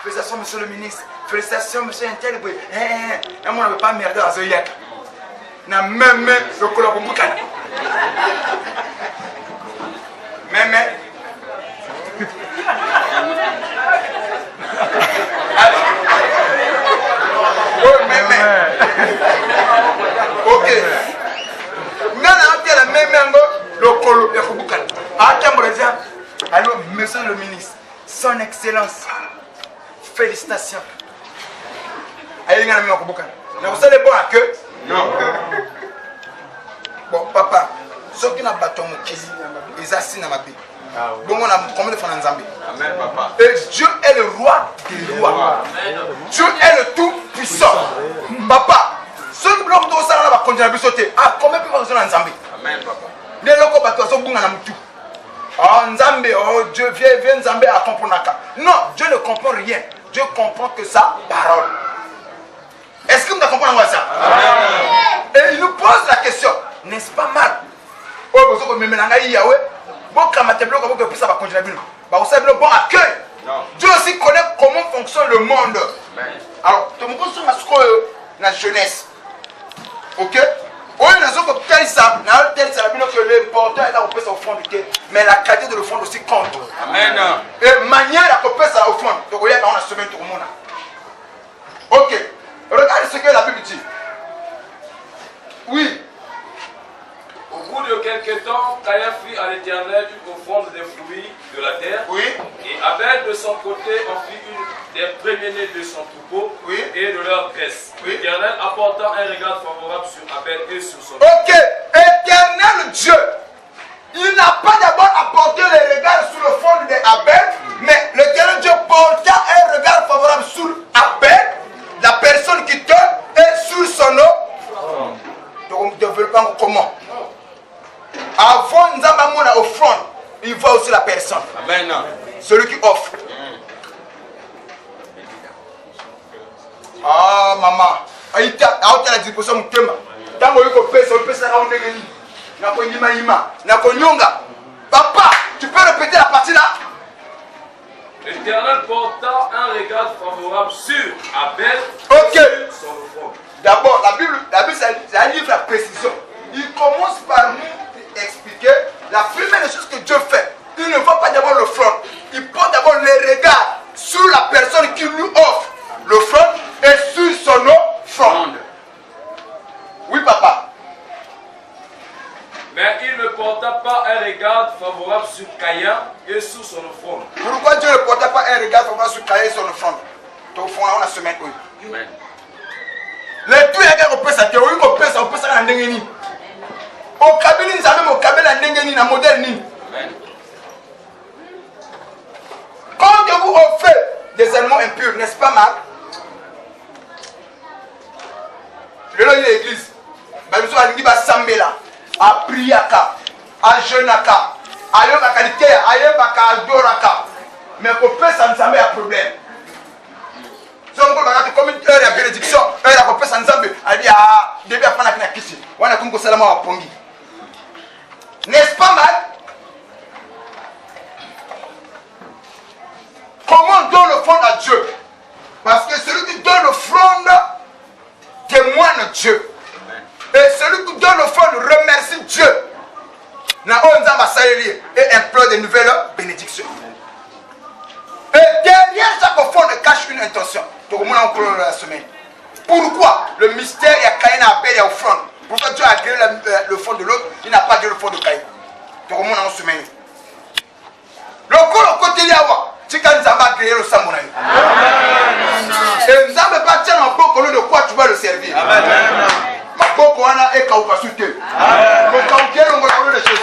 Félicitations, monsieur le ministre. Félicitations, monsieur Intel. Et moi, on ne veut pas merder à Zoyak. Na même le colon boucan. Même. Oh, même. Ok. Nana, la même le colon boucan. Ah, Cambodgien. Alors, monsieur le ministre, son excellence, félicitations. Allez, vous savez bon à que? Non. Bon, papa, ceux qui n'ont pas ton kisi, ils assis dans ma vie. Donc, on a combien de fois dans Zambie? Amen, papa. Et Dieu est le roi des rois. Dieu est le tout-puissant. Papa, ceux qui bloquent tout ça, on va continuer à sauter. Ah, combien de fois dans Zambie? Amen, papa. Les locaux battus sont bons à tout. Oh, Nzambé, oh Dieu, viens Nzambé à comprendre. Non, Dieu ne comprend rien. Dieu comprend que sa parole. Est-ce que vous comprenez ça? Et il nous pose la question, n'est-ce pas mal? Oh, vous savez que Yahweh, bon, quand ma table, vous savez ça va continuer. Vous savez le bon accueil. Dieu aussi connaît comment fonctionne le monde. Alors, tout le monde est la jeunesse. Ok? Oui, nous avons tel ça, que l'important est d'opérer au fond du thé, mais la qualité de l'offrande aussi compte. Amen. Et manière d'opérer ça au fond. Donc, on a semaine tout le monde. Ok. Regardez ce que la Bible dit. Oui. Au bout de quelques temps, Caïn fit à l'Éternel une offrande des fruits de la terre. Oui. Et Abel, de son côté, en fit une des premiers-nés de son troupeau, oui, et de leur graisse. Oui. L'Éternel apportant un regard favorable sur Abel et sur son troupeau. Ok. Éternel Dieu, il n'a pas d'abord apporté le regard sur le front d'Abel, mais l'Éternel Dieu porta un regard favorable sur Abel, la personne qui donne, et sur son nom. Donc, développement comment? Avant Nzambamona offrande, il voit aussi la personne. Amen. Celui qui offre. Ah, maman. Aïta, à la disposition de thème. Tant que vous pèsez, on peut s'arranger. Papa, tu peux répéter la partie là? L'Éternel porta un regard favorable sur Abel. Ok. D'abord, la Bible c'est un livre à précision. Il commence par nous expliquer la première des choses que Dieu fait. Il ne voit pas d'abord le front. Il porte d'abord les regards sur la personne qui lui offre le front et sur son offrande. Oui, papa. Mais il ne porta pas un regard favorable sur Caïn et sur son offrande. Pourquoi Dieu ne porta pas un regard favorable sur Caïn et son offrande? Ton front, on a semaine. Amen. Les tout les gars on peut ça théorie on peut ça dans ndengeni. Au kabili nzambe mo kabela ndengeni na modèle ni. Quand vous offrez des animaux impurs, n'est-ce pas mal? Le nom de l'église. Ba biso alingi ba sambela, a priaka, a jeûnaka, a yoka qualité, a yoka adoraka. Mais qu'on peut ça nzambe a problème. Comme une heure de bénédiction, heure à couper sans Zambé. Elle dit, ah, début à prendre la kisi. On a comme ça la main à Pongi. N'est-ce pas mal? Comment on donne l'offrande à Dieu? Parce que celui qui donne l'offrande témoigne Dieu. Et celui qui donne l'offrande remercie Dieu. Et implore de nouvelles bénédictions. Et derrière chaque offrande cache une intention. La semaine. Pourquoi le mystère il y a Caïn à Abel et offrande? Pourquoi Dieu a créé le fond de l'autre, il n'a pas créé le fond de Caïn? Donc on a une semaine. Le côté il y a tu as créé le samouraï. Et nous n'avons pas tiens en beaucoup de quoi tu vas le servir. Ma beaucoup on est kauka soute. Le kauka on va le Jésus.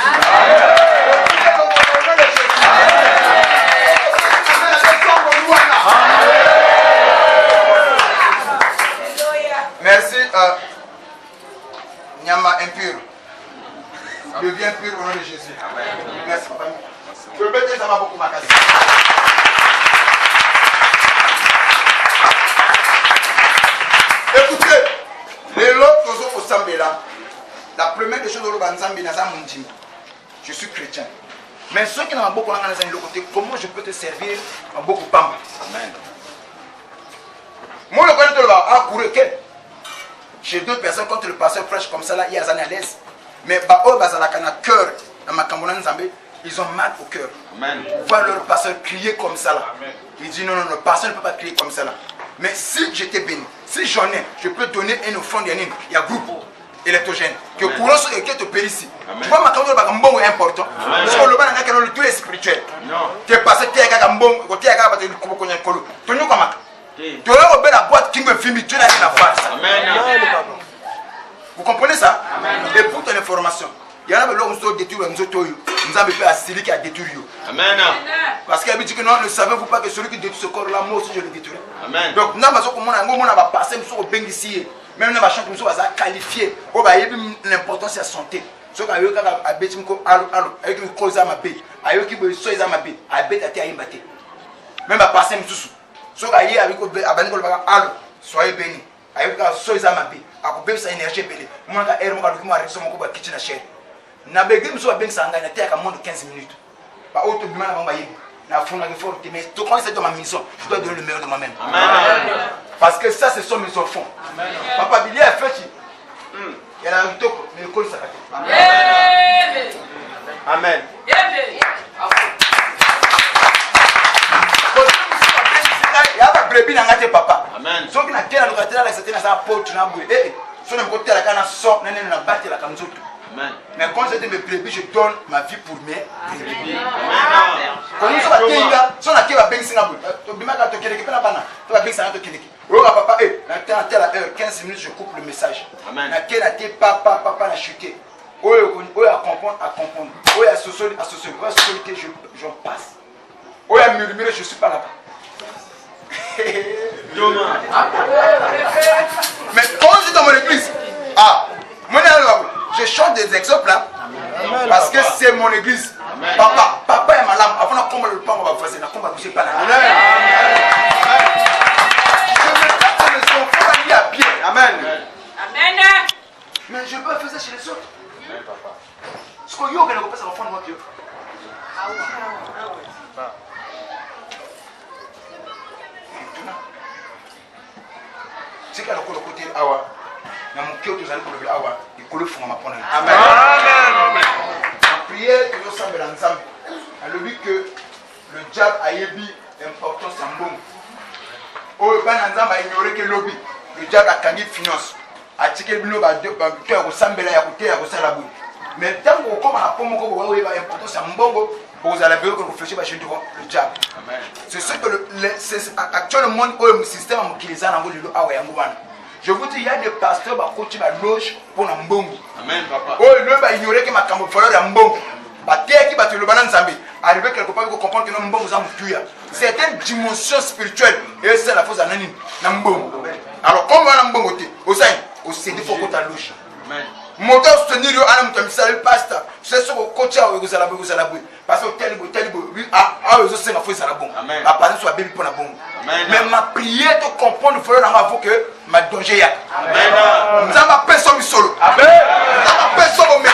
Merci, Nyama impur. Deviens pur au nom de Jésus. Amen. Merci, papa. Je peux dire ça va beaucoup m'accaser. Écoutez, les autres au Sambela, la première des choses au Banzambi, je suis chrétien. Mais ceux qui n'ont pas beaucoup de côté, comment je peux te servir en beaucoup de pamba? Amen. Moi, le connais tout le bas. Ah, courir, quel? Chez d'autres personnes, quand le pasteur prêche comme ça, là, il y a des années à l'aise. Mais bah, oh, bah, ça a cœur. Dans ma Cameroun, ils ont mal au cœur. Voir leur pasteur crier comme ça là. Il dit non, non, le pasteur ne peut pas crier comme ça là. Mais si j'étais béni, si j'en ai, je peux donner une offrande, il y a groupe électrogène. Que pour l'on soit te périssi. Tu vois, ma Cameroun, c'est important. Parce que le bas n'a le tout est spirituel. Tu es passé, tu es à Gambon, tu es à Gambon, tu es à Gambon, tu es à Gambon. Tu as la boîte qui me filme, tu n'as rien à faire. Vous comprenez ça? Et pour ton information, il y en a qui ont détruit nous avons fait à celui qui a détruit. Amen. Parce qu'il a dit que non, ne savez-vous pas que celui qui détruit ce corps-là, moi aussi je le détruis. Amen. Donc, nous avons passé, nous sommes ici. Même nous avons qualifié. L'importance de la santé. Ce qui a eu à Bétim, avec une cause à ma paix, avec une cause à ma paix, à Bétaté à Imbaté. Même à passer, ce qui a eu avec soyez bénis. Avec une cause à ma paix, à couper sa énergie belée. Moi, je vais vous kitchen à chair. Na begrim so ben sanga na teka moins de 15 minutes. Ba auto bima na bamba yebi. Na fona ke forte mais tout quand c'est dans ma mission, je dois donner le meilleur de moi-même. Amen. Parce que ça ce sont mes enfants. Amen. Papa Billy a fait il y a un toko mais école ça. Amen. Amen. Ya ba brebi na ngate papa. Amen. So ki na kela lokatela la c'était na sa porte na boué. Eh, so na côté la kana so na na battre la kamzoto. Amen. Mais quand j'étais mes brebis, je donne ma vie pour mes brebis. Quand nous sommes à Kenya, si on a Kenya, ben Singapour, tu bimas quand tu es quelque part là-bas, tu vas bien ça, tu es quelque. Oh papa, à telle heure, 15 minutes, je coupe le message. Amen. Na Kenya, papa n'a chuté. Oh à comprendre, oh à socialiser, oh à socialiser, j'en passe. Oh à murmurer, je suis pas là-bas. Mais quand je suis dans mon église, je chante des exemples là, parce que c'est mon église. Papa est malade. Avant de combattre le pain, on va faire ça. On va bouger pas là. Je me dis que mes enfants vont aller à pied. Amen. Amen. Mais je peux faire ça chez les autres. Parce que yo, quand on passe à l'enfant de moi, c'est qu'à le côté awa. Na mon cœur, tous allez pour le awa. Amen. La prière que nous sommes dans ensemble, elle dit que le diable a ébi l'importance en bon. Oh, ben ensemble a ignoré que lobby. Le diable a gagné finance. A tiqué le boulot, bah tu as ressemblé à côté, à ressemblé. Mais tant qu'on commence à prendre l'importance en bon, vous allez voir que vous fléchissez chez le diable. C'est ce que actuellement le système qui les a dans le je vous dis, il y a des pasteurs qui coachent la loge pour la mbongo. Amen, papa. Oh, il va ignorer que ma camouflage est mbongo. Qui va te le banan zambi. Arriver quelque part, vous comprenez que mbongo est tué. C'est une dimension spirituelle. Et c'est la force anonyme. Mbongo. Alors, comme on a mbongo, au sein, au sein, il faut que tu la loge. Amen. Moto soutenir yo ana mutamisa le pasteur. C'est ce que coach a vous allez parce que tel oui je sais ma foi ça la bon. Ma parole soit bien pour la bon. Mais ma prière de comprendre le frère avant que ma danger ya. Amen. Nous avons personne solo. Amen. Nous avons personne au milieu.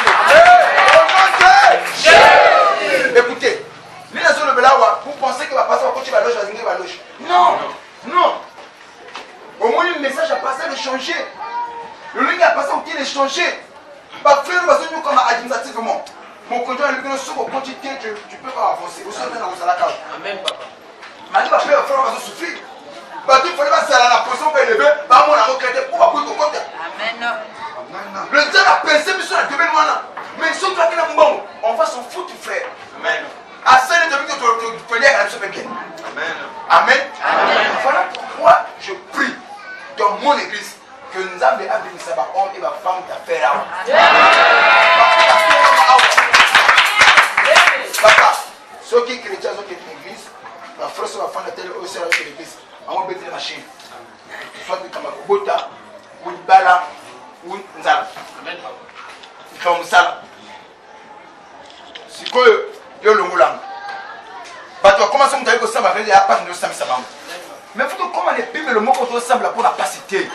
Écoutez, les gens de là vous pensez que va passer au coach va loge va loge. Non. Non. Au moins le message a passé de changer. Le ligne a passé au pied de changer. Bah frère, nous comme administrativement. Mon conjoint lui dit que quand tu peux pas avancer. Au sein de la case. Amen papa. Mais tu vas faire frère va souffrir. Bah tu fallait pas la position pour élever. Bah moi on a regretté pour avoir de côté. Amen. Le diable a pensé mais sur la devine moi. Mais si tu as un bon, on va s'en foutre frère. Amen. À celle de que tu peux dire qu'elle se fait bien. Amen. Amen. Voilà pourquoi je prie dans mon église. Que nous avons des habits de sabbat, hommes et femmes d'affaires. Papa, ceux qui sont chrétiens, ceux qui sont l'église, la frère sur la femme de telle aussi avec l'église, on va mettre les machines. Soit de Kamakobota, ou de Bala, ou de Nzala. Comme ça. Si quoi, il y a le moulam. Parce que comment ça, vous avez que ça va faire, il n'y a pas de sabbat. Mais il faut que comment les pimes le mot qu'on ressemble pour la capacité.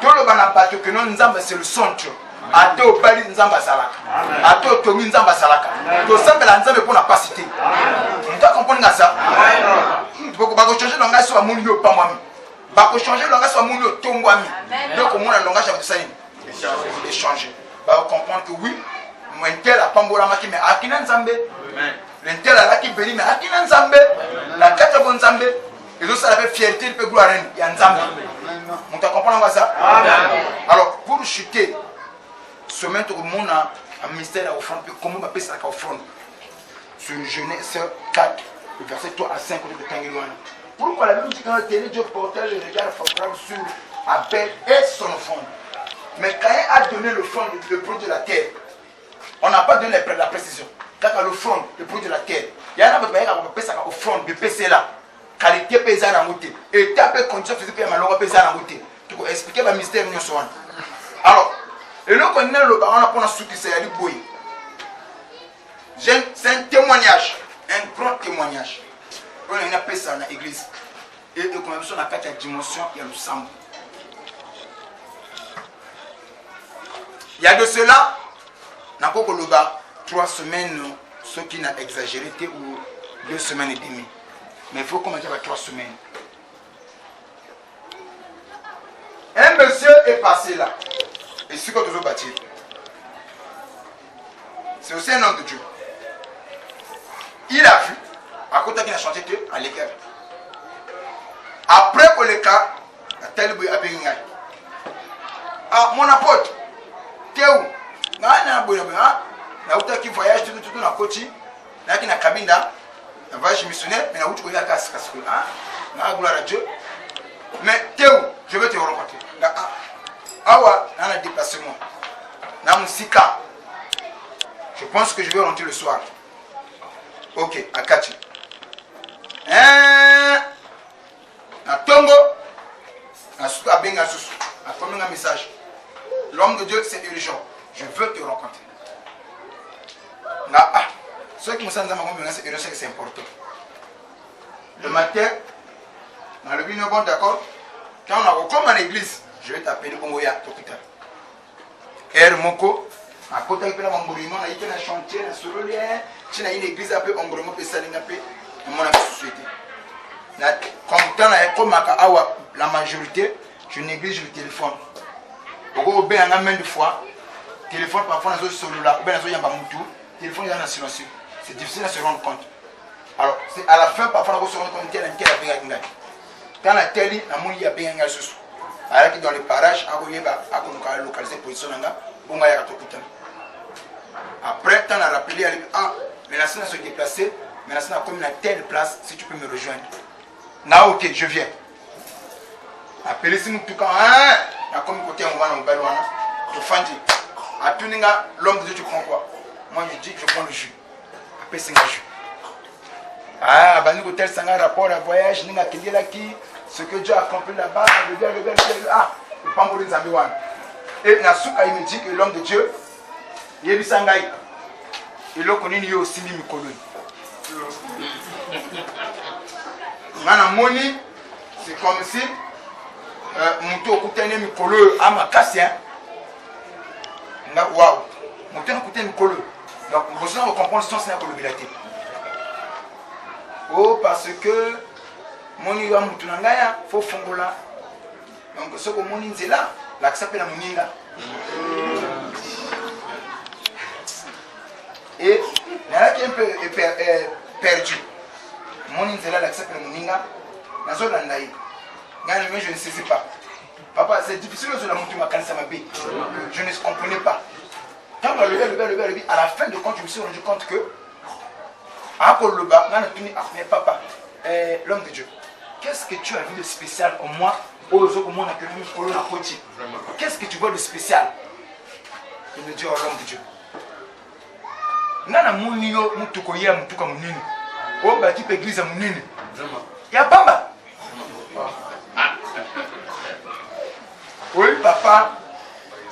Tout le banabato que nous avons c'est le centre. A deux bali nzamba salaka. A deux tomi nzamba salaka. Tout ça mais la nzamba pour la capacité. On doit comprendre ça. Tu peux pas changer dans la sur mon lieu pas moi. Pour changer le langage, soit mon tombami. Donc, au moins, le langage, ça échanger. Pour comprendre que oui, mon tel a pambola maki, mais akina nzambe. L'intel a qui béni, mais akina nzambe. La carte bon nzambe. Et donc, ça avait fierté, il peut gloire il y a nzambe. On t'a compris ça? Alors, pour chuter, se mettre au monde un mystère à offrande, comment on appelle ça à offrande? Sur Genèse 4, le verset 3 à 5 de Tanguilouana. Pourquoi la Bible dit que dans la télé, Dieu portait le regard favorable sur Abel et son offrande. Mais Caïn a donné l'offrande, le produit de la terre. On n'a pas donné la précision. Quand l'offrande, le produit de la terre, il y en a qui ont fait ça offrande, de PC là. Qualité paysanne en route. Et taper condition physique et malheureux paysanne en route. Tu peux expliquer le mystère de Sohan. Alors, et là, on a le baron à prendre ce qui s'est allé bouillir. C'est un témoignage, un grand témoignage. On a appelé ça dans l'église. Et comme on a 4 dimensions, il y a le sang. Il y a de cela, on a encore le bas 3 semaines, ceux qui n'ont exagéré, ou 2 semaines et demie. Mais il faut commencer par 3 semaines. Un monsieur est passé là. Et c'est quoi toujours bâtir? C'est aussi un homme de Dieu. Il a vu, à côté qu'il a chanté à l'écart. Après que le cas, tel bruit a bien. Ah, mon apôtre, t'es où? Na uta qui voyage tout na koti, na qui na cabine là, un voyage missionnaire, mais na où tu connais la casse ah, na gloire à Dieu. Mais t'es où? Je veux te rencontrer. Awa, na na déplacement. Na musika. Je pense que je vais rentrer le soir. Ok, à Kati. Na Tongo, na Souka Benga Soussou, a commis un message. L'homme de Dieu, c'est urgent. Je veux te rencontrer. Ceux qui me sentent dans ma confiance, c'est urgent, c'est important. Le matin, dans le bino bon d'accord, quand on a comme en église, je vais t'appeler Bongoya, Topita. Moko, à côté de l'engourement, on a été dans le chantier, dans le sololien, tu as une église appelée Ongourement, puis ça n'a pas mon société. Comme la majorité, je néglige le téléphone. Au bien un main de fois, téléphone parfois dans le cellulaire, ou bien dans le téléphone est en silencieux. C'est difficile de se rendre compte. Alors, c'est à la fin, parfois on se rend compte qu'il y a un bien. Quand la télé, il y a bien un sous. Alors que dans les parages, on a localisé position on a après, tu as rappelé, mais la scène se déplacer, mais la scène a comme une telle place, si tu peux me rejoindre. Non, ok, je viens. Appelez si nous tout quand on a comme côté on va dans le ballon, tu fais à tout l'homme de Dieu, tu prends quoi? Moi je dis, je prends le jus. Après c'est un jus. Ah, bah nous tel sang rapport à voyage, nous ce que Dieu a accompli là-bas, le gars, le pambourine Zambiwan. Et Nasuka il me dit que l'homme de Dieu, il est du Sangaï. Il a connu aussi Mikolo. Moni, c'est comme si mon tour coûtait Mikolo à ma casse. Waouh! Mon tour coûtait Mikolo. Donc, vous allez comprendre le sens de la colobilité. Oh, parce que Moni va moutunangaya, faut fongola. Donc, ce que Moni est là, l'accepte la moninga. Et il y en a qui est un peu perdu. Moni est là, l'accepte la moninga. Mais je ne sais pas. Papa, c'est difficile de la monter ma canne, je ne comprenais pas. Quand on a levé, à la fin de compte, je me suis rendu compte que mais papa, l'homme de Dieu, qu'est-ce que tu as vu de spécial en moi? Qu'est-ce que tu vois de spécial? Il me dit, oh l'homme de Dieu. Nana munio mutuko ya mutuka munini. Oh ba type église munini. Ya bamba. Oui papa,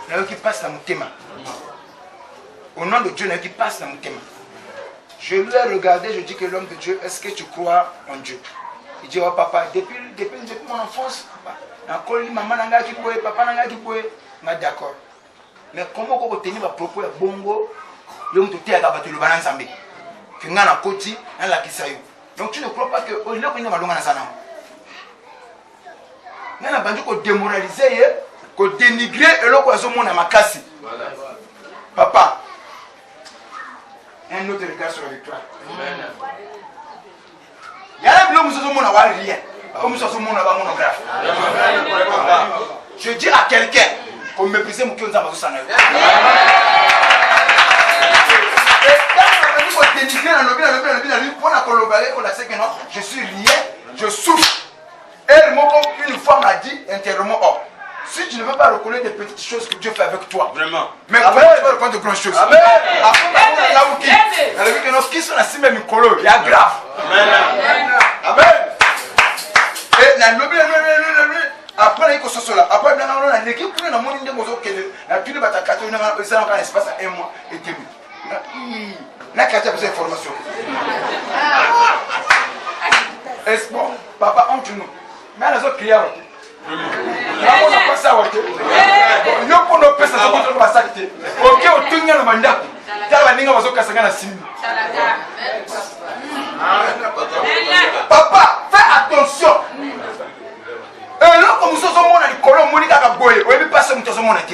n'a qui passe dans mon thème. Au nom de Dieu, n'a qui passe dans mon thème. Je lui ai regardé, je dis que l'homme de Dieu, est-ce que tu crois en Dieu? Il dit, oh papa, depuis mon enfance, maman n'a qui pouvait, papa n'a qui pouvait. D'accord. Mais comment on peut tenir ma propos à bongo? Donc tu ne crois pas que Nana bandi ko démoraliser ye, ko dénigrer eloko azomona makasi. Papa, un autre regard sur la victoire. Y'a un bleu moussou mon avoir rien. Comme ça, mon avoir monographe. Je dis à quelqu'un qu'on méprise mon cœur dans ma santé. Je suis lié, je souffre. Elle, une fois m'a dit intérieurement, oh, si tu ne veux pas reconnaître des petites choses que Dieu fait avec toi, vraiment, mais comment tu vas reconnaître de grandes choses? Amen. Elle a vu que nos qui sont assis même micro, il y a grave. Amen. Et la lobby, après il faut là. Après on a l'équipe pour la monnaie de mozo la plus de bataille ça dans un espace à 1 mois et demi. Na carte pour information. Est bon, papa on tu nous. Mais les autres clients. On a pas ça OK. Yo pour nos pesa ça pour pas s'acter. OK au tunga na mandako. Tala ninga bazo kasanga na simbi. Papa, fais attention. Et là, comme ça, on a dit que l'on a dit que l'on a passé mon temps. Amen.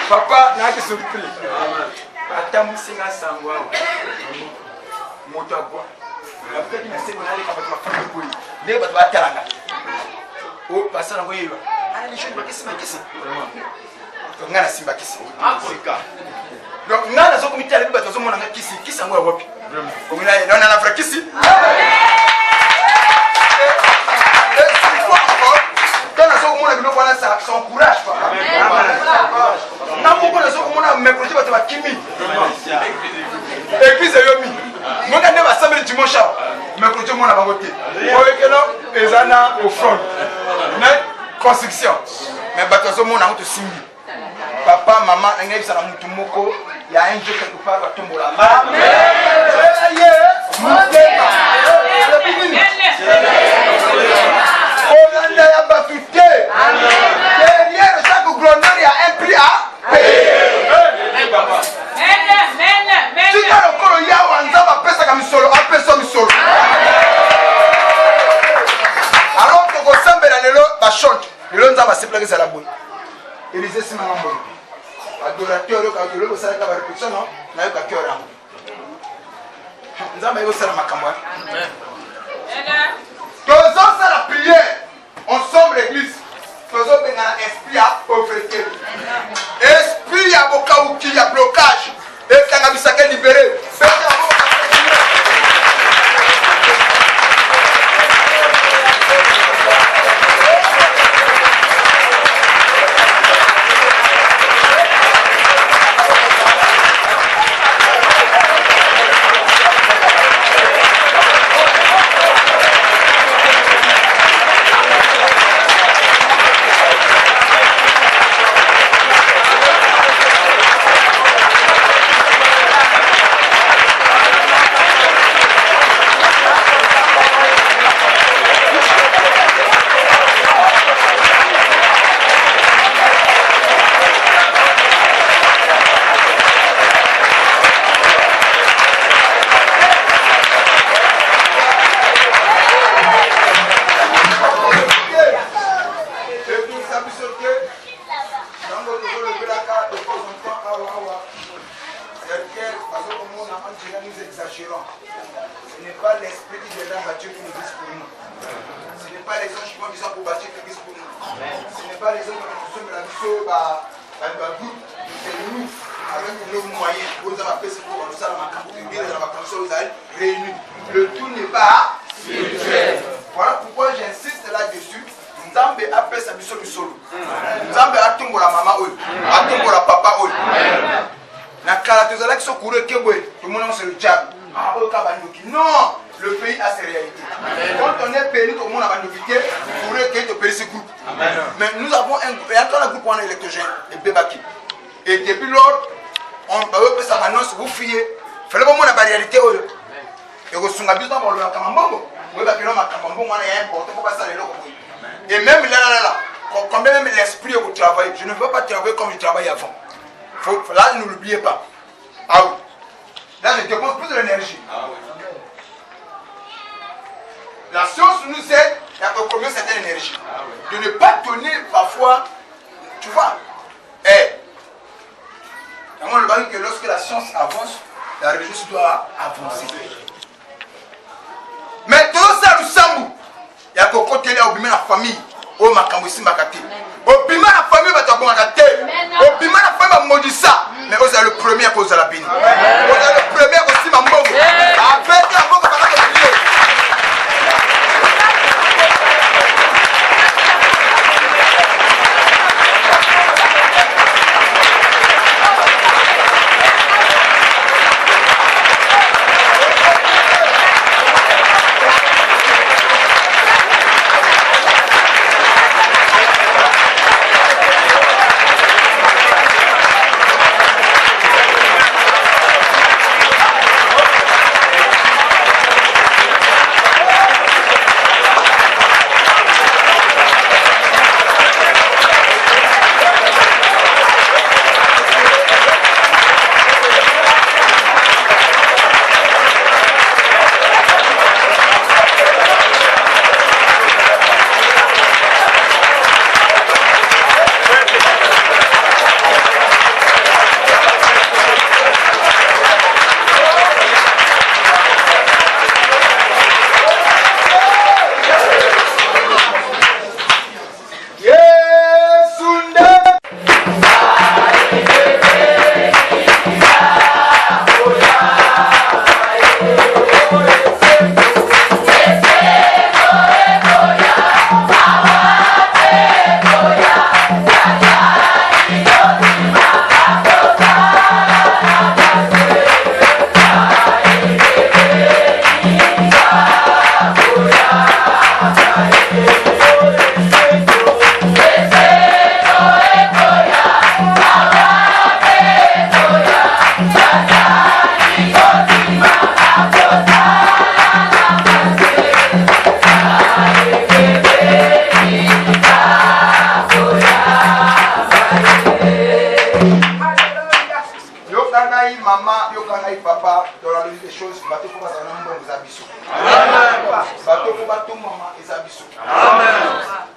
Papa, n'a pas surpris. Attends, singa sangwa. Moto agwa. Après qu'il n'a pas allé avec ma famille pour lui. Les bateaux à teranga. Oh, passez dans voyez. Ah, les choses qui sont donc ngana simba kisi. Afrika. Donc ngana zo komite ale bateau zo mona kisi, kisi ngwa wapi. Comme là, on a la vraie kisi. Ça encourage papa. Na moko na soko mona me projet ba kimi. Église yomi. Monga ne ba samedi dimanche. Me projet mona ba ngote. Oyekelo ezana au front. Na construction. Mais batozo mona ngoto simbi. Papa mama ngeli sana mutu moko ya enje quelque part ba tombola. Amen. Olanda ya batute. Derrière chaque glorieux il y a un prix à payer. Tu as le corps il y a un zaba pesa comme solo, a pesa mi solo. Alors que vous semblez dans le ba chante, le zaba se plaque la boue. Élisée si mangambo. Adorateur ka le ko sala ka répétition non, na yo ka cœur là. Zaba yo sala makambo. Tous ça la prière. Ensemble l'église. Faisons bien un esprit à pauvreté. Esprit à bokaouki, à blocage. Et quand on a ça libéré. Ce n'est pas l'esprit qui viendra bâtir une église pour nous. Ce n'est pas les anges qui vont dire pour bâtir une église pour nous. Ce n'est pas les anges qui vont la mission, c'est nous, avec nos moyens, vous avez fait ce que vous avez réunis. Le tout n'est pas spirituel. Voilà pourquoi j'insiste là-dessus. Nzambe appelle sa biso bisolo. Nzambe atumbola mama oyo, atumbola papa oyo. Na kala tozala ki so courir kebwe, tout le monde c'est le diable. Ah oyo ka bandoki. Non, le pays a ses réalités. Quand on est béni, tout le monde a bandoki, courir que te payer ce groupe. Mais nous avons un groupe en électrogène et Bebaki. Et depuis lors, on peut ça annonce vous fiez. Fallait pas mon la réalité oyo. Et vous sont habitués dans le kamambongo. Vous va que l'homme a kamambongo est important pour passer les locaux. Et même là, quand même l'esprit au travail, je ne veux pas travailler comme je travaillais avant. Là, ne l'oubliez pas. Ah oui. Là, je dépense plus de l'énergie. Ah oui. La science nous aide à combien cette énergie. Ah oui. De ne pas donner parfois, tu vois. On le dit que lorsque la science avance, la religion doit avancer. Mais tout ça, nous sommes. Il y a qu'au côté là, la famille, au Makamousi Makati. Au bima la famille, va t'avoir raté. Au bima la famille, va maudire ça. Mais vous êtes le premier à cause de la béni. Vous êtes le premier aussi, ma mbongo. Avec la mbongo, ça va te prier.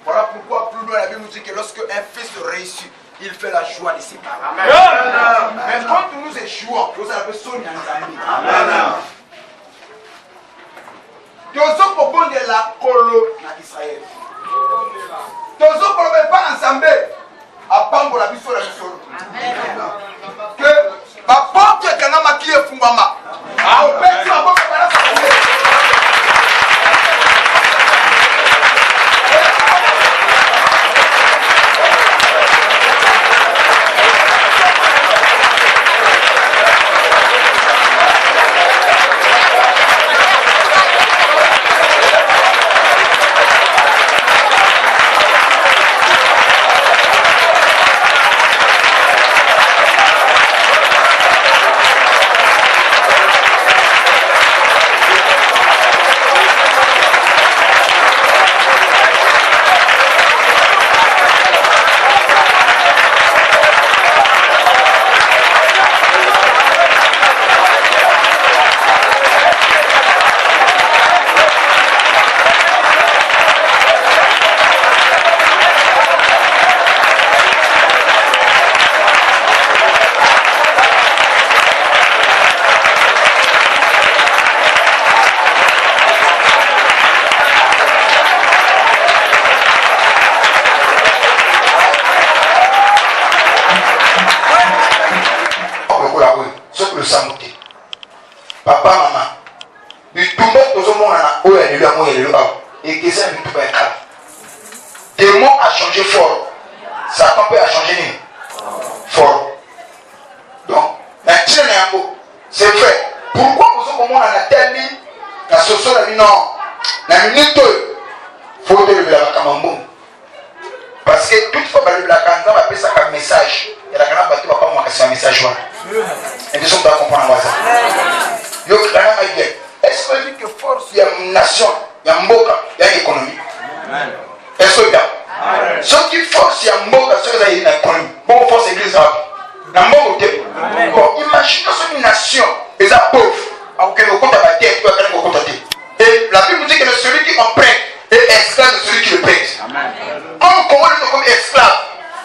Voilà pourquoi plus loin la Bible nous dit que lorsque un fils réussit, il fait la joie de ses parents. Mais quand nous échouons, nous avons besoin d'un ami. Tozo pour de la colo na Israël. Tozo pour ne pas ensemble à Pambo la biso la biso. Que ma porte kana makiye fungama. Ah au petit ma porte para sa. Papa, maman, du tout le monde, et que ça ne peut pas être. Démon a changé fort. Satan peut a changé fort. Donc, c'est vrai. Pourquoi vous avez un tel la société a dit non. La minute, il faut lever la camambo. Parce que toutefois, la canne va appeler ça comme message. Et la canne va pas moi un message. Et nous sommes pas comprendre ça. Est-ce que dit que force, il y a une nation, il y a un mboka, il y a une économie. Est-ce que bien? Ce qui force, il y a un mboka, c'est qu'il y a une économie. Bon, force église. Bon, imaginez une nation, les pauvres, et la Bible dit que celui qui emprunte est esclave de celui qui le prête. Comme on est comme esclave,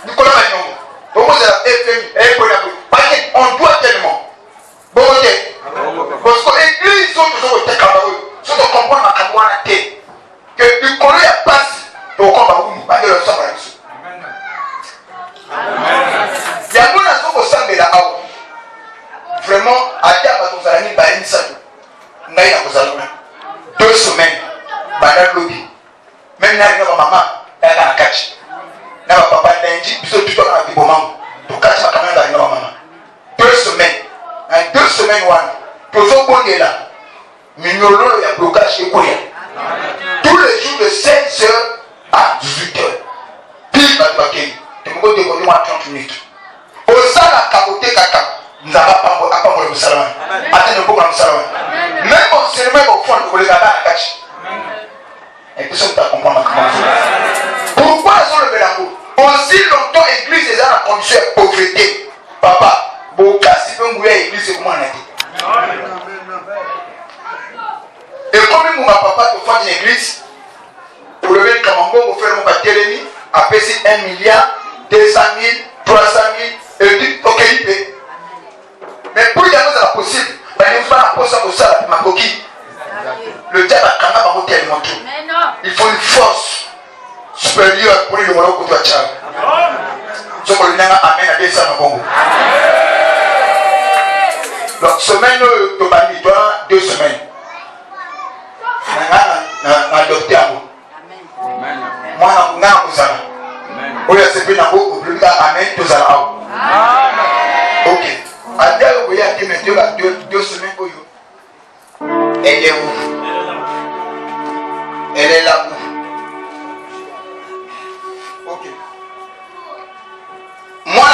Nicolas Magnon, on doit tellement. Bon, parce que l'église, ils sont comprendre à que Nicolas a passé au combat où nous parlons de la somme. Il y a une nation au sein de la haut. Vraiment, à Diaba, nous allons aller une salle. Nous allons 2 semaines. Bandar lobby. Même là, il y a maman, elle a un catch. Là, papa, il a dit, il faut tout le monde. Tout catch, ma caméra, il y a maman. 2 semaines. En 2 semaines, tout le monde est là. Mais nous avons un blocage et courir. Tous les jours de 16h à 18h. Puis, tu me dis que 30 minutes. Au sein de la capote caca, nous n'avons pas le salon. Attends, le salon. Même au cinéma, au fond, nous voulons la catch. Et tout ça, tu as compris pourquoi ils ont levé la roue? Aussi longtemps, l'église est dans la condition de pauvreté. Papa, beaucoup si vous voulez l'église, c'est comment on a dit. Et comme mon papa te fait une église, pour lever le camambo, pour faire mon bâtiment, après c'est 1 milliard, 200 000, 300 000, et dit, ok, il paie. Mais pour y aller, c'est possible. Il ne faut pas la poser au sol, ma coquille. Le diable a quand même monté le manteau. Il faut une force supérieure pour le monde que tu as tchal. Je vous dis amen à des ans au Congo. Donc, semaine, tu vas dire 2 semaines. Je vais adopter à vous. Moi, je vais vous aller. Vous avez fait un mot, vous avez amen, vous allez. Ok. André, vous avez dit, mais 2 semaines pour vous. Elle est où? Elle est là où? Ok. Moi,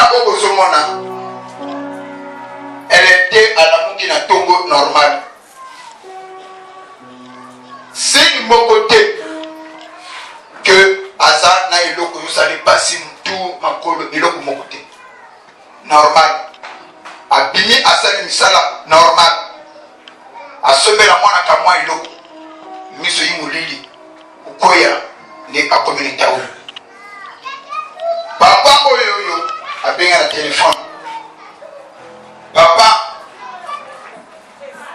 elle était à la Moukina Tongo normale. C'est de mon côté que Azar n'a eu l'eau que vous allez passer tout ma colo et l'eau de mon côté. Normal. Abimi Asali Misala, normal. A sauver la moine à moi et l'eau. Miso Yimulili, Ukoya, les communautés. Papa Oyoyo a bien un téléphone. Papa,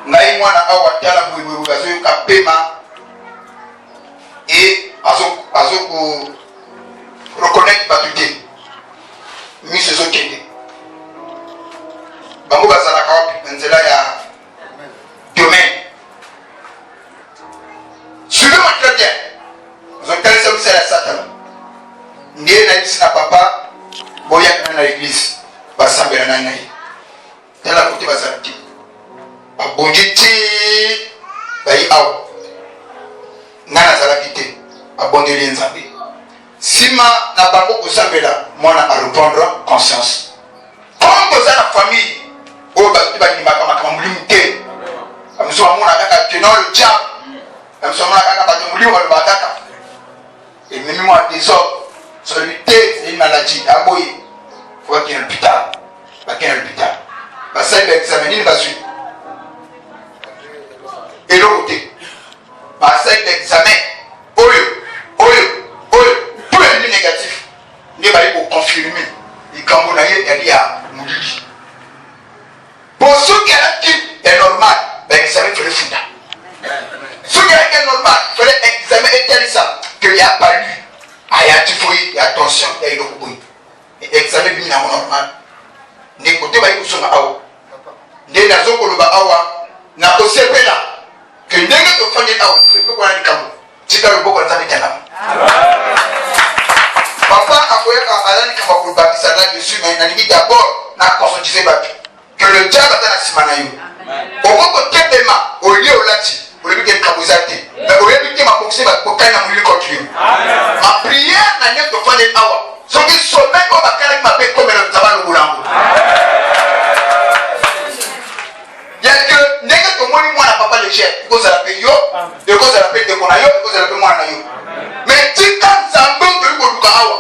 Naïmwana Awatala Bouibougazo Kapema et Azoko reconnaître Batuté. Miso Zokende. Bango Bazalaka, Benzela ya domaine. Suivez-moi très bien. Vous avez tel service à la Satan. Ndiye na dit na papa, boya dans l'église, basambela na nai. Tela côté bazalaki. Abonditi bayi aw. Ngana zalakite. Abondeli nzambe. Sima na bango kusambela, mwana a reprendre conscience. Comme dans la famille, au bazati ba nimaka makama mulimte. Amso amuna kaka tenor le diable. Amso amuna kaka ba mulimu ba bataka. Et même moi des hommes, solité, c'est une maladie. Aboye, faut qu'il y ait un hôpital. Pas qu'il y ait un hôpital. Bah ça il va examiner, il va suivre. Et l'autre, bah ça il va examiner. Tous les lignes négatifs. Il va aller pour confirmer. Il cambonaye, il y a Moulili. Pour ceux qui est normal, ben l'examen il fallait foutre. Ceux qui est normal, il fallait examiner tel ça. Qu'il n'y a pas lu. Il y a typhoïde, il y a tension, il y a une examen bien normal. N'est côté va y coucher à haut. N'est pas au awa. N'a pas là. Que n'est pas au fond de là. C'est pourquoi on a dit tika loboko na nzambe tianga papa akoyaka azali kama kolobakisa là dessus mais nalingi d'abord na conscientiser bato que le diable aza na nsima na yo okoko tebema olie olati olobi ke likambo eza te mais oyebi te makokisi bakokani na molili contre yo ma prière na ndenge tofandeli awa soki sommet oyo bakalaki mabe komela nzambe alobolango yake ndenge tomoni mwana papa légère ekozala mpe yo ekozala mpe ndeko na yo ekozala mpe mwana na yo mais tika nzambe otoyi koluka awa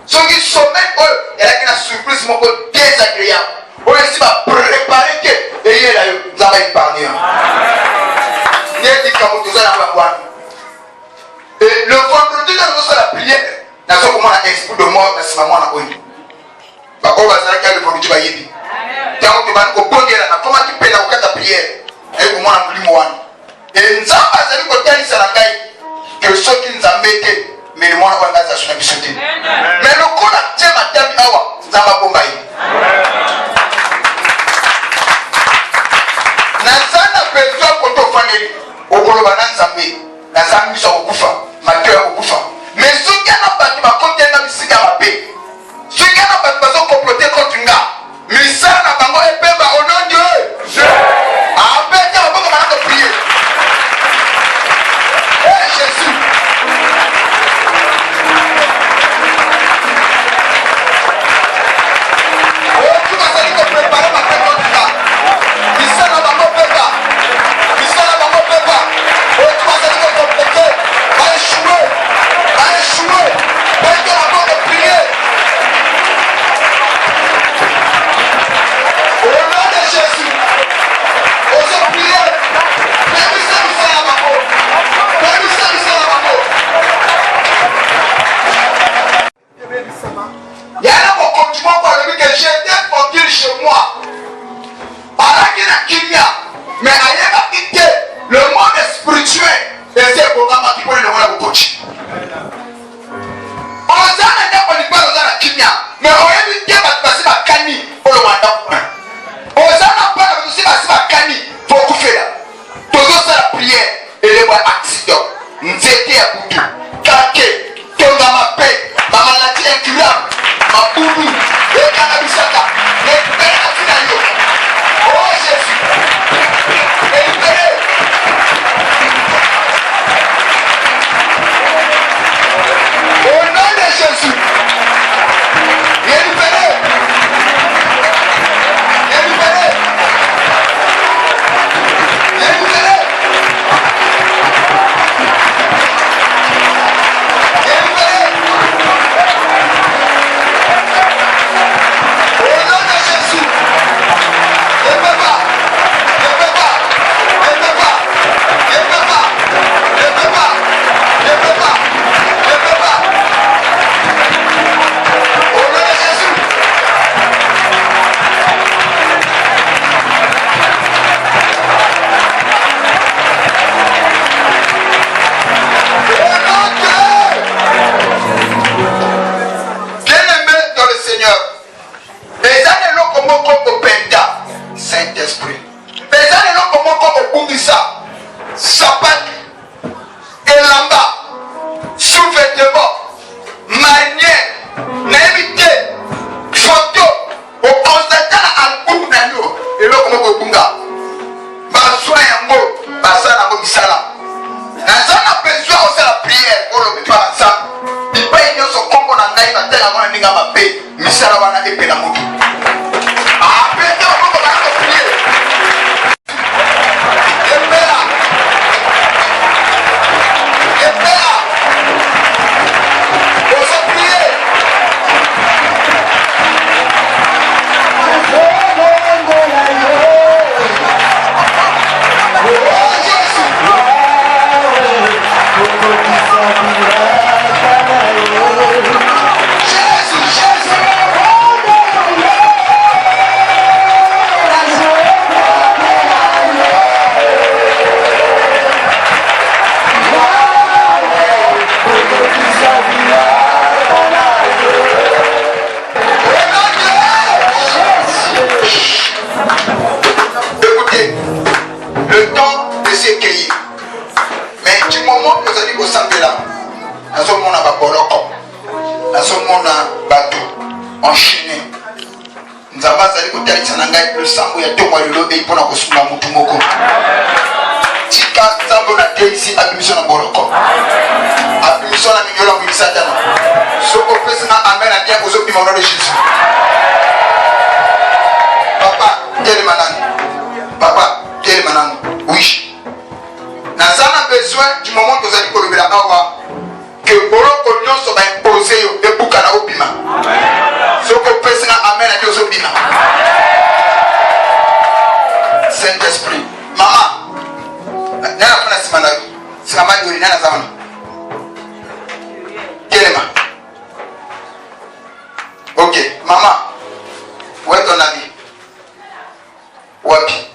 soki sommet oyo elaki na surprise moko désagréable oyo esi baprépare te eyela yo nzambe épargne yetika moto oza na bangwana le vendredi nde nazosala prière nazokomona esprit de mort na nsima mwana oyo baoyo bazalaki ya le vendredi bayebi ntango tobandi kobongela nakomaki mpe na kokata prière naye komona molimo wana nzambe azali kotalisa na ngai ke soki nzambe te mele mwana oyo ngai azasuna biso te mais lokola tie matami awa nzambe abomba ye naza na besoin koto ofandeli okoloba na nzambe na nzambe biso akokufa mateo akokufa mais soki ana bato bakotenga bisika mabe soki ana bato bazokomplote contre nga misala na bango epemba au nom de Dieu apete maboko banako prier Jésus tu bazali koprepare mabe contre nga misala na bango pemba misala na bango pemba tu bazali kokomplote baéchoué pete maboko prier au nom de Jésus, osons prier. Permissez-nous la maman. Permissez-nous la maman. Il y a un continent pour le que j'étais tranquille chez moi. Pendant qu'il y a Kimia, mais ailleurs à quitter le monde spirituel et c'est un programme qui peut le monde au coach. On a dit qu'on a Kimia, mais on a dit qu'il y a passé ma cani pour le monde. Ozana pas la aussi basiba kani pour couper là. Toujours ça la prière et les voix accident. Nzete ya butu. Kake, tonga ma paix, ma maladie incurable, ma boubou, et kanabisaka. Récupérez la finale. Oh Jésus. Récupérez. Au nom de Jésus. Récupérez. Jesus, Jesus. du moment que vous allez au samedi là, nous sommes en Ababoloko, nous sommes en bateau, enchaîné. Nous avons allé au théâtre Sanangai, le sang où il y a deux mois de l'eau et il faut la construire à Moutoumoko. Tika, nous avons été ici à Bimison à Boloko. À Bimison à Mignola, à Satana. Ce qu'on fait, c'est amen à bien aux autres au nom de Jésus. Papa, quel est manan? Papa, quel est manan? Oui. Nous avons besoin du moment que vous allez pour le Awa que Boloko Nyon soit imposé et Boukana Obima. Ce qu'on fait, c'est amen à Dieu aux Obima. Saint-Esprit. Maman, nana fana simana sikama dori nana zamana. Kelema. Ok, maman, où est ton avis? Wapi?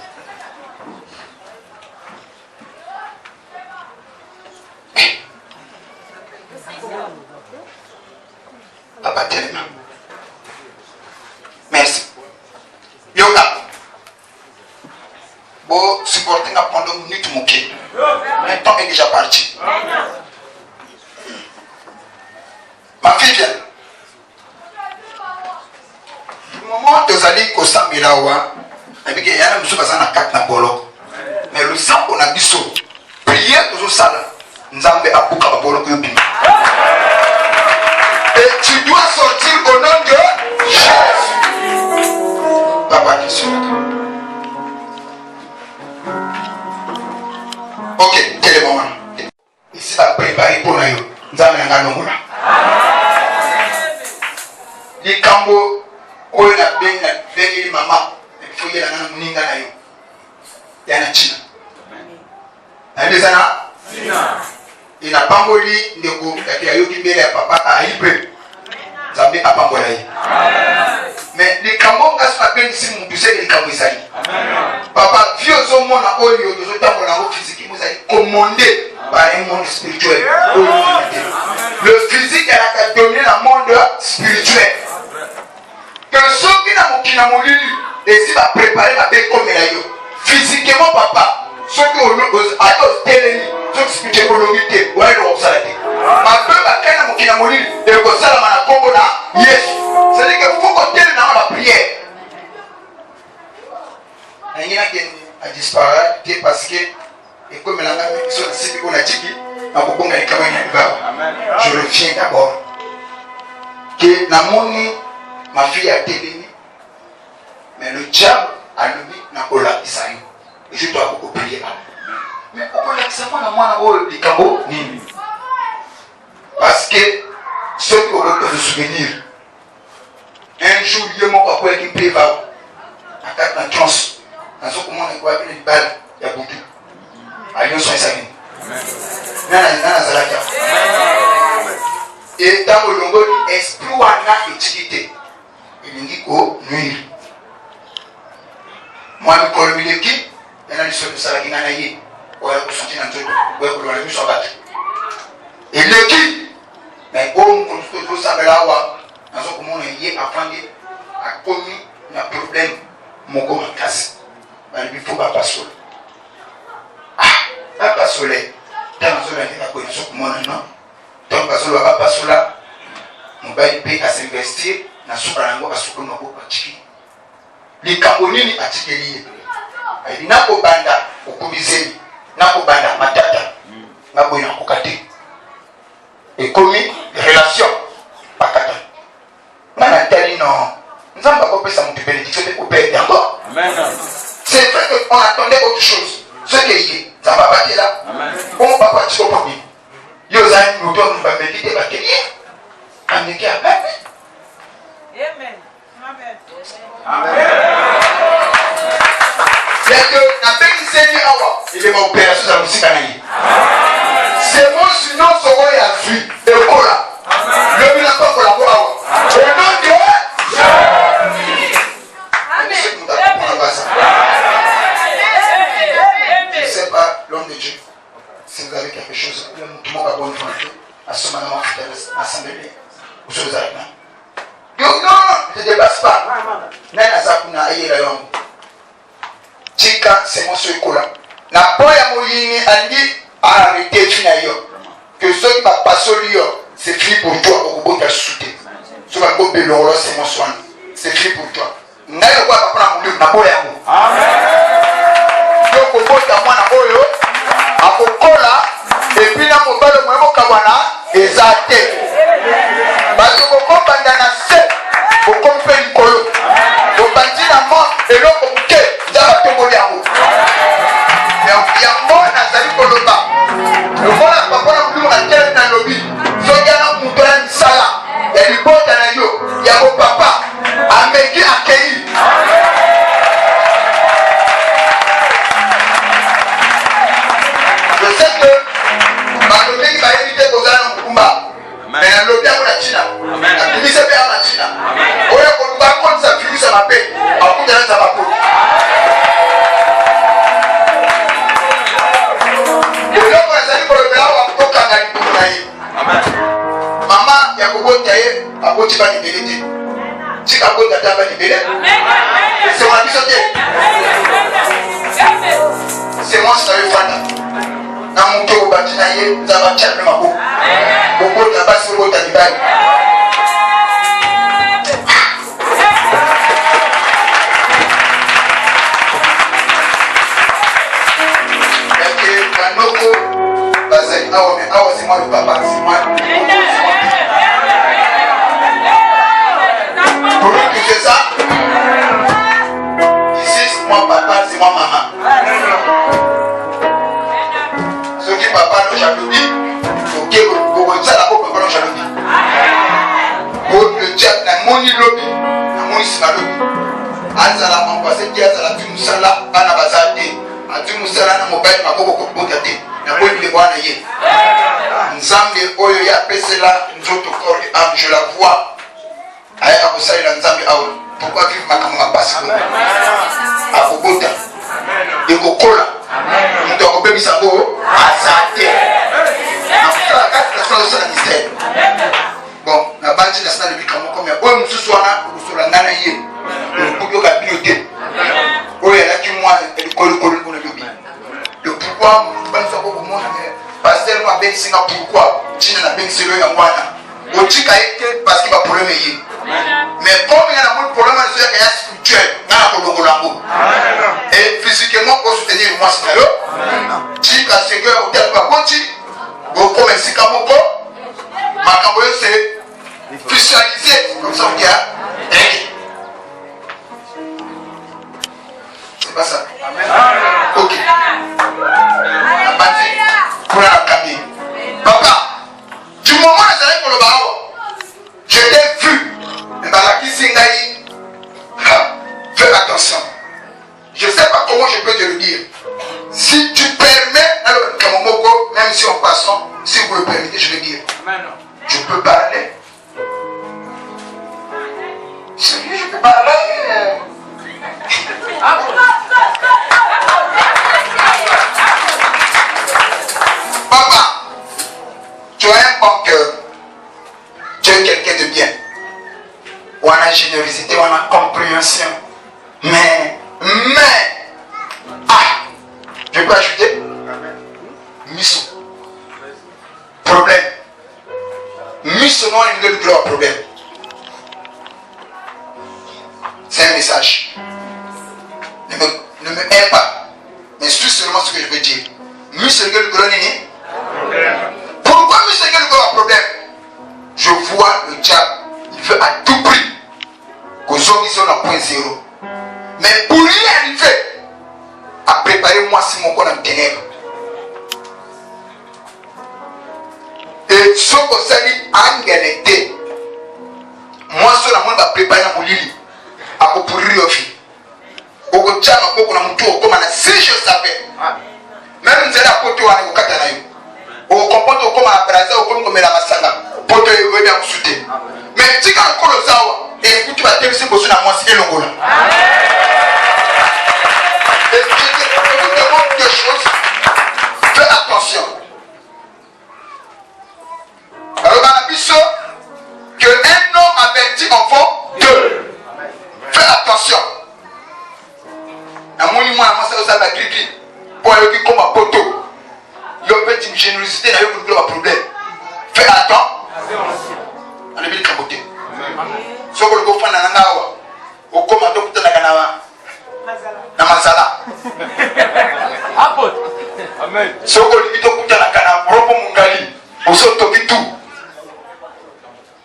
Papa Telema. Merci. Yoga. Bon, supporter pendant une minute mon pied. Le temps est déjà parti. Ma fille vient. Du moment où vous allez au Sambirawa, il y a un monsieur qui a 4 Bolo. Mais le sang qu'on a dit, prière toujours ça. Nous avons un bouc à Bolo. Et tu dois sortir au nom de Jésus. Papa, question. Ok, quel est le moment? Ici, tu as préparé pour nous. Nous avons un gagnant. Les cambo, on a bien maman. Il faut y aller dans le monde. Il y a un china. Il y a un il n'a pas moli de go il y a qui belle papa à hyper zambe a pas molai mais les cambo as pas bien ici mon sais les cambo ça papa vieux au monde à olio de temps on a physique vous allez commander par un monde spirituel le physique elle a donné le monde spirituel que ceux qui n'a moli et si va préparer la paix comme elle a physiquement papa ceux qui ont à télé ceux qui ont l'unité ouais le observer ma peu va quand même qui n'a moli et que ça la mana combo na yes c'est dire que faut qu'on telle dans la prière il y en a qui a disparu parce que et comme la même sur le site qu'on a dit à beaucoup de camarades je reviens d'abord que na moni ma fille a télé mais le diable a levé na ola isaïe. Et je dois beaucoup prier. Mais pourquoi l'examen à moi du Cabo? Parce que ceux qui ont se souvenir, un jour, il y a mon papa qui préva attaque la trance. Dans ce moment, il y a une balle, il y a beaucoup. Aïe, soyez salués. Et dans le long, l'esprit a utilité. Il dit qu'au nuire. Moi, je connais l'équipe. Il y a une chose de ça qui n'a pas été. On va sentir un truc. On va le mettre sur la batte. Et l'équipe, mais on construit tout ça là dans ce moment il y a commis un problème. Mon gomme casse. Il faut pas passer. Ah, pas passer. Dans ce moment il y a une chose comme moi non. Donc parce que va pas passer là. On va payer à s'investir dans ce barango parce que nous avons pas chiqué. Les Camerounais à chiquer. Il n'a pas banda au commissaire, n'a pas banda matata, n'a pas eu kate. Et commis relation, pas kata. N'a tali non. Nous avons pas ça mon bénédiction de couper encore. C'est vrai qu'on attendait autre chose. Ce qui est, ça va pas là. On va pas dire au premier. Yosan nous donne va méditer parce que Amen. Amen. Amen. C'est que la bénédiction il est mon opération dans le site. C'est mon sinon ce qu'on y a vu. Et voilà. Le bilan pour la voix. Au nom de Jésus. Je ne sais pas, l'homme de Dieu, si vous avez quelque chose, tout le monde va voir une fois à ce moment à l'assemblée. Vous êtes là. Non, ne te dépasse pas. Nana Zakuna aye la yongo. Tika c'est mon seul cola. Na poya moyini andi arrêté fini que ceux qui va passer au lieu c'est fini pour toi au bout de souté ce va go beloro c'est mon soin c'est fini pour toi ngayo kwa papa na mungu na boya yangu amen donc au bout de moi na boyo akokola et puis na mobalo mwemo kabwana ezate bato kokobanda na se kokompe likolo bobandi na mo eloko moke nzaba tomboli yango yango nazali koloba lokola papa na molimo na telemi na lobi soki ana moto ya misala ya libota na yo ya bopapa ameki akei je sais que balobeki bayebi te kozala na mokumba mais nalobi yango na ntina akimisa mpe yango na ntina oyo koluka akonisa virisa mabe akutana nzaba poti eloko nazali kolobela awa tokanga likolo na ye mama ya kobota ye aboti balibele te tika bota ta balibele semona biso te semonsi na yo fanda na moto obandi na ye nzaba tyane maboko bobota basi bobota libali banoko bazali awa c'est moi le papa c'est moi pour lui que c'est ça ici c'est moi papa c'est moi maman ce qui papa no jalobi ok ça la papa no jalobi le diable na moni lobi na moni sima lobi azala mambase ki azala tumusala bana bazate atumusala na mobali maboko kobota te na boyebile bwana ye nzambe oyo ya pesela nzoto corps et âme je la vois ayaka kosalela nzambe awa pourquoi vivre makambo mapasi akobota ekokola moto akobebisa yango aza te nakosala mystère bon nabandi nasala lebika moko me oyo mosusu wana kosola ngai na ye okoyoka bino te oyo alaki mwa likolo mpona lobi le pourquoi banisa kokomona me paster mo abengisinga pourquoi ntina nabengiselo yango wana otika ye te parce que baproblème eye mais comme nga namoni problème azoyaka ya spirituel nga na kolongola yango et physiquement osoutenir mwasi na yo tika seke otali bakoti okoma esika moko makambo yo se visualiser comme ça on dit c'est pas ça ok abandi kuna na kambi papa du moment nazali koloba awa je t'ai vu balakisi ngai fais attention je sais pas comment je peux te le dire si tu permets nalobaka moko même si en passant si vous le permettez je vais dire je peux parler sérieux je peux parler papa tu as un bon cœur tu es quelqu'un de bien on a générosité on a compréhension mais je peux ajouter mission problème mission non il y a un problème c'est un message ne me hais pas mais suis seulement ce que je veux dire mission le gros nini pourquoi mission le gros problème je vois le diable il veut à tout prix qu'aux hommes ils sont en point zéro mais pour y arriver à préparer moi si mon corps en ténèbres et ce que ça dit en réalité moi seulement va préparer mon lit à pourrir au fil au côté de mon tour comme si je savais même si la pote ou au catanaï au comporte comme à Brazza ou comme la Massanga pote est venu à soutenir mais si quand on le savoir et écoute tu vas te laisser poser à moi c'est le gola et je te demande deux choses fais attention alors dans la mission que un homme avertit en fond deux fais attention na moni moi ça ça va gripper pour aller comme un poteau le ingéniosité n'a eu un problème. Fais attends. On est bien caboté. Ce que le gouvernement n'a pas au commando de la Ganawa. Namazala. Amen. Ce que le mito kuta la Ganawa, Robo Mungali, au soto bitu.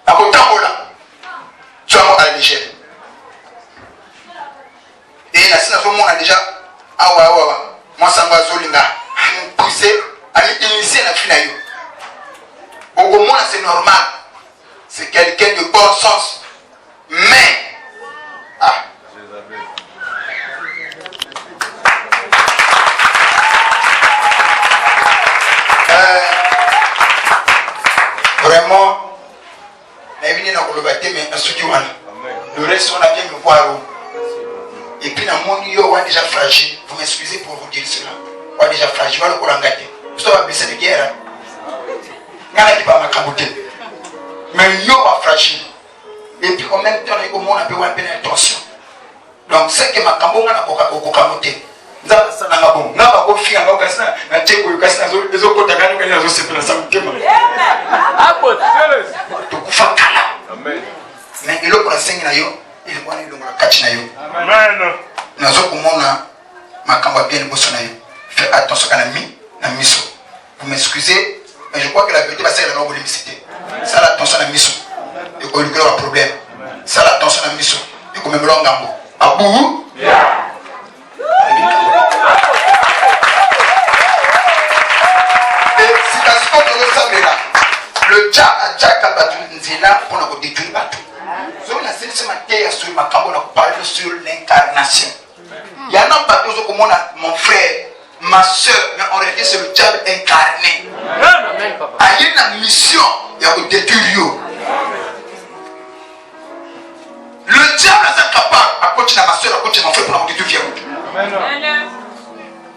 À côté tu as à la légère. Et la situation on a déjà awa moi ça m'a zolinga poussé à initier la fin. Au moins c'est normal. C'est quelqu'un de bon sens. Mais vraiment le reste on a bien me voir. Et puis dans mon yo on a déjà fragile. Vous m'excusez pour vous dire cela. On a déjà fragile. On va le courangate. Vous savez blessé de guerre. Ngala qui va m'acaboter. Mais yo va fragile. Et puis en même temps au monde a besoin de attention. Donc c'est que ma cambo ngala ko kamote. Nza sana ngabo. Ngaba ko finga ngaba kasina na teko kasina zo ko takano kanya zo sepela sa mutema. Apo, to kufakala. Amen. Mais il est pour enseigner na yo, il est pour aller dans la catch na yo. Amen. Nous avons kumona makamba bien bosso na yo. Fais attention à na miso. Vous m'excusez, mais je crois que la vérité va servir dans l'unicité. Ça l'attention à miso. Et qu'on lui a un problème. Ça l'attention à miso. Et qu'on me blonde ngambo. Abou. Et si tu as ce qu'on te ressemble là, le Jack a battu Nzela pour nous détruire battu. Sur l'incarnation. Il y en a pas d'autres comme mon frère, ma soeur, mais on revient sur le diable incarné. Il y a une mission, il y a une détruire. Le diable est capable, à côté de ma soeur, à côté de mon frère, pour nous détruire.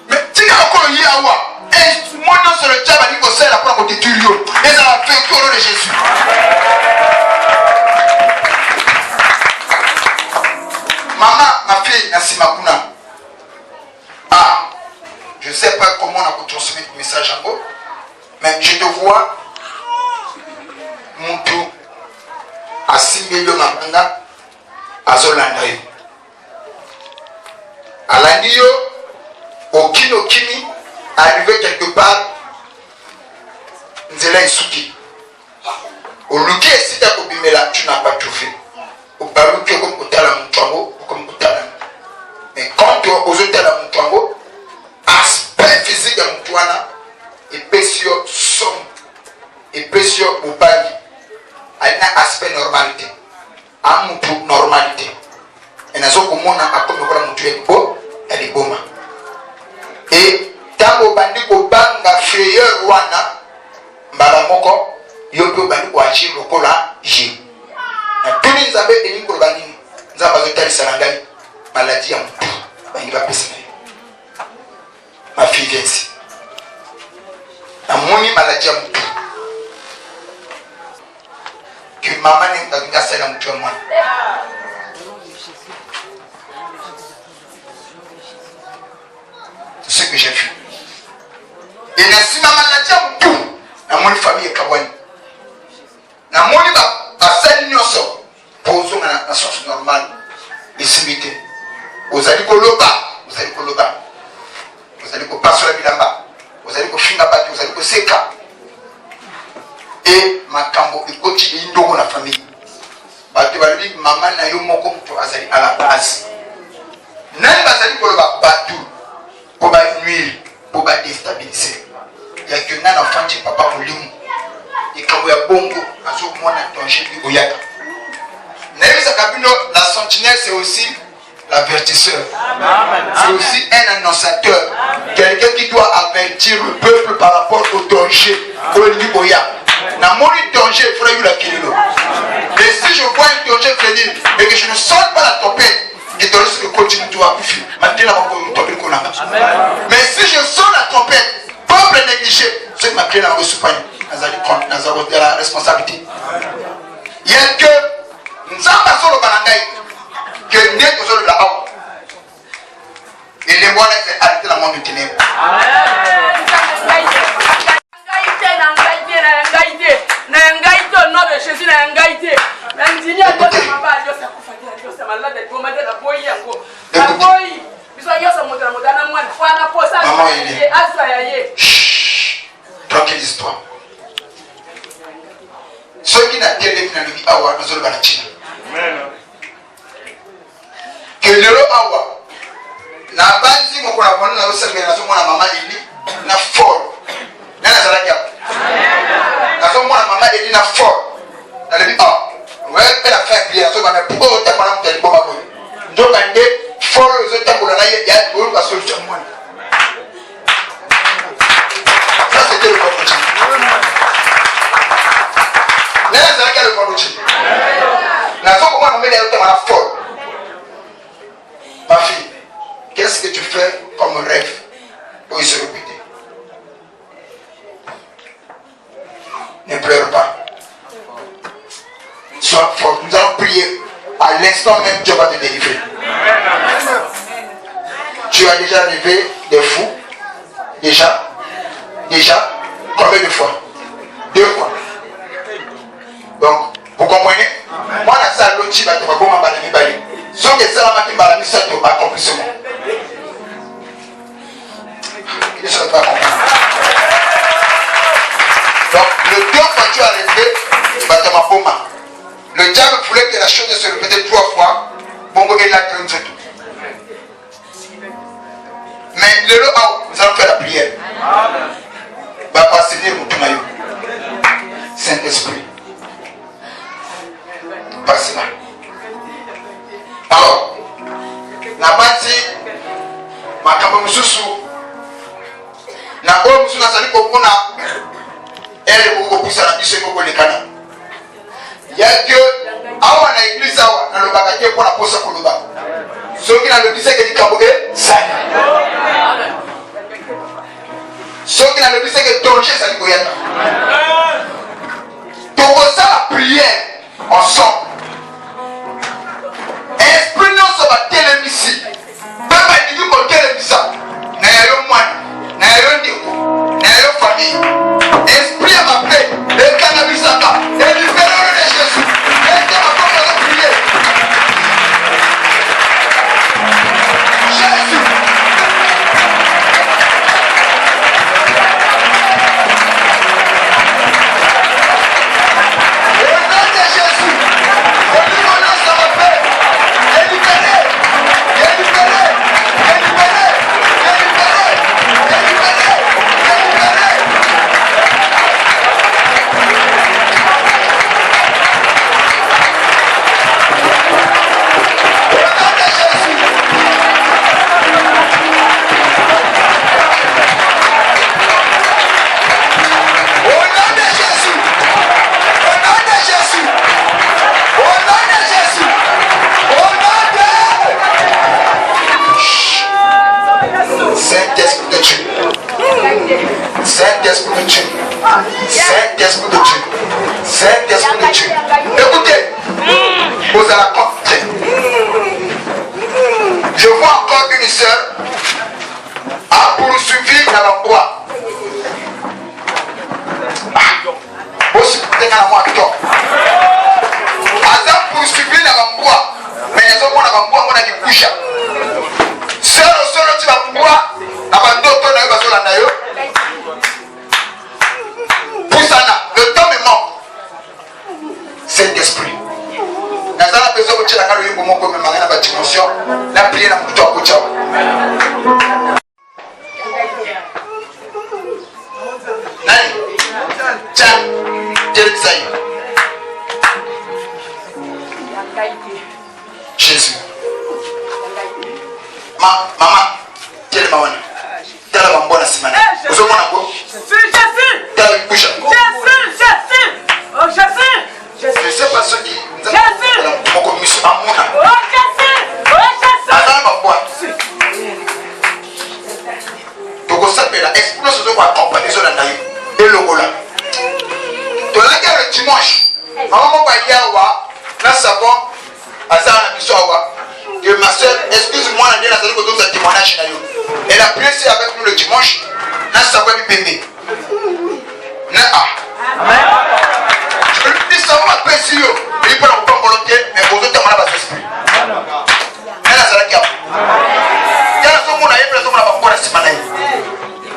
Mais si il y a encore un yawa, et moi non sur le diable, il faut faire pour nous détruire. Et ça va faire au nom de Jésus. Maman, ma fille, Nassimakuna. Je ne sais pas comment on a transmis le message en haut, mais je te vois, mon tout, à 6 millions d'Amanda, à Zolandayo. À l'Andio, au Kinokini, arrivé quelque part, Nzela Isuki. Au Luki et Sita Kobimela, tu n'as pas trouvé. Au Baruki, comme au Tala Moutango, comme au Tala. Mais quand tu as osé Tala Moutango, aspect physique de Moutouana, et pécio somme, et pécio Moubali, a un aspect normalité. Un moutou normalité. Et nous avons comme on a comme le moutou est beau, elle est beau. Et tant que bandi ko banga frayeur wana, mbalamoko, yopo bandi ko agir lokola J. Tous les amis et les Korbani, nous avons besoin de Salangai, maladie en tout. Il va passer. Ma fille vient ici. La moni maladie en tout. Que maman n'est pas cassée dans tout le monde. C'est ce que j'ai vu. Et si ma maladie en tout, la moni famille est Kawani. La moni va faire une chose. Posons la source normale et s'imiter. Vous allez koloba, vous allez koloba, vous allez passer la bilamba, vous allez finga bati, vous allez seka. Et ma cambo, il continue dans la famille. Bati bali maman na yo moko mto azali à la base. Nani bazali koloba batu pour ba nuire, pour ba déstabiliser. Il y a que nana enfant de papa volume. Et quand vous avez bongo, à ce moment là danger du oyaka. La sentinelle, c'est aussi l'avertisseur. C'est aussi un annonçateur. Quelqu'un qui doit avertir le peuple par rapport au danger. Na moni danger, il faudrait la kilo. Mais si je vois un danger venir et que je ne sens pas la tempête, je te laisse continuer à bouffer. Mais si je sens la tempête, peuple négligé, c'est que ma clé dans le soupane. Nous avons la responsabilité. Il y a que nous avons solo balangai que n'est que solo la haut. Et les mois là c'est arrêté la monde du ténèbre. na lebi awa na zolo bana china que lelo awa na banzi mo kona pona na osengela na somona mama ili na for na na zala kia na somona mama ili na for na lebi awa ouais pe la faire bien so ba me pour ta mwana mteli bomba ko ndo kande for zo tambola na ya bo ba solution mwana ça c'était le problème na zala kia le problème na so comment on met les autres à for. Ma fille, qu'est-ce que tu fais comme rêve pour y se répéter? Ne pleure pas. Sois fort. Nous allons prier. À l'instant même, Dieu va te délivrer. Tu as déjà rêvé des fous? Déjà? Combien de fois? 2 fois. Donc, vous comprenez? Moi, la salle, l'autre, tu vas te voir comment on va aller. Ce que ça m'a dit, madame, ça te accomplissement. Il ne se pas comprendre. Donc, le 2 fois tu as rêvé, le diable voulait que la chose se répète 3 fois. Bongo est là, mais le lot, nous allons faire la prière. Va passer mon maillot. Saint-Esprit. Passez là. Alors, na bati makambo mususu na o mususu na sali kokona ele ko kusa na biso ko lekana ya que awa na église awa na lobaka ke pona posa ko loba soki na lobisa ke likambo e sana soki na lobisa ke danger sali ko yata to ça la prière ensemble. Esprit non ça va téléviser ici. Même pas dit qu'on télévise ça. Na yo moine, na yo ndiko, na yo famille. Esprit a appelé le cannabis là. Et du phénomène de Jésus. Et ça va commencer à prier. Jésus. Saint-Esprit de Dieu. Saint-Esprit de Dieu. Saint-Esprit de Dieu. Écoutez, vous allez compter. Je vois encore une sœur a poursuivi dans l'emploi. Aussi, t'es dans l'emploi. A poursuivi dans l'emploi. Mais les autres, on a l'emploi, on a dit coucha. Seul, tu vas pouvoir. Le temps me manque. Saint-Esprit. Dans la personne qui a eu un moment dans la dimension, la prière n'a pas de temps. Jésus. Maman, tiens le maman. Tiens la maman la semaine. Vous avez mon amour. Jésus. Tiens la bouche. Jésus. Oh Jésus. Je ne sais pas ce qui. Jésus. Mon commission à mon âme. Oh Jésus. Oh Jésus. Attends ma boîte. Donc on s'appelle la explosion de quoi accompagner sur la naïve. Et le gola. Donc là il y a le dimanche. Maman m'a dit à wa. Là ça va. À ça la mission à wa. Que ma soeur, excuse-moi, la dernière fois que tu as témoignage. Elle a prié avec nous le dimanche. Là, ça va lui bébé. Amen. Je lui dis ça va apprécier. Il peut pas volonté, mais vous autres, on a pas d'esprit. Elle a ça qui a. Il y a son monde à y faire, on a pas de semaine.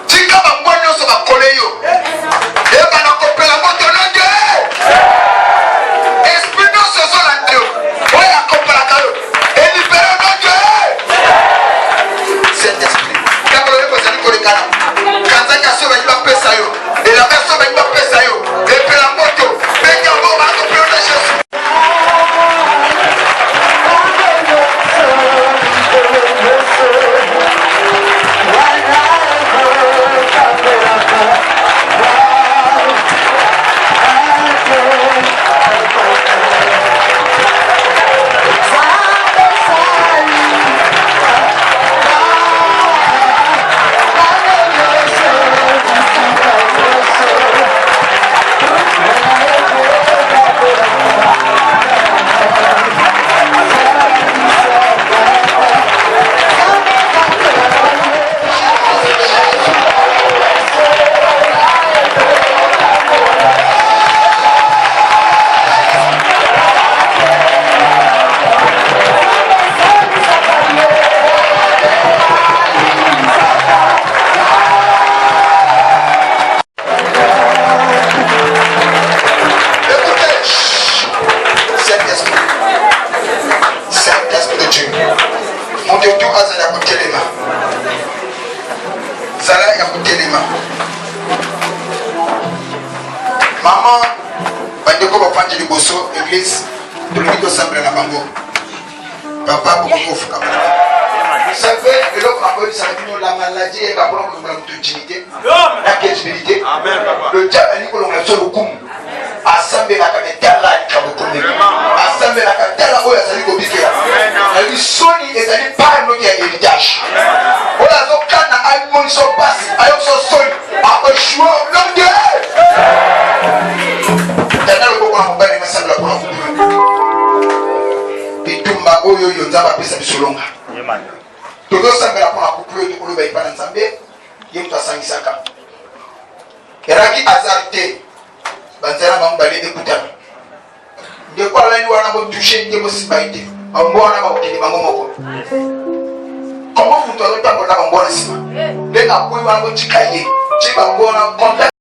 Si quand on voit nous, ça va coller. Et quand on coupe la moto, et Maman, bandeko bafandi liboso église, toloki tosambela na bango. Papa beaucoup fuka. Vous savez, et l'autre a connu la maladie et la problème de l'utilité, la crédibilité. Le diable a dit que l'on a fait le coup. Assemblée la camétala et Kabokoné. Assemblée la camétala où il y a sali Kobikela. Et lui soni et sali par nous qui a héritage. On a donc quand un monde sont passés, ailleurs sont soni, à un joueur longue. T'as le beaucoup en bas et m'assemble la pour et tout ma oyo yo nzaba pesa bisolonga. Todo sambela pour la couple de koloba ipana nzambe, yemto asangisaka. Eraki azarte. Banzana bambale ekutana ndeko ala ni wana bo toucher ndeko sibaite ambona ba okeli bango moko comment vous doit pas bona bambona sima ndeka kuyi wana bo chikaye chiba ngona contact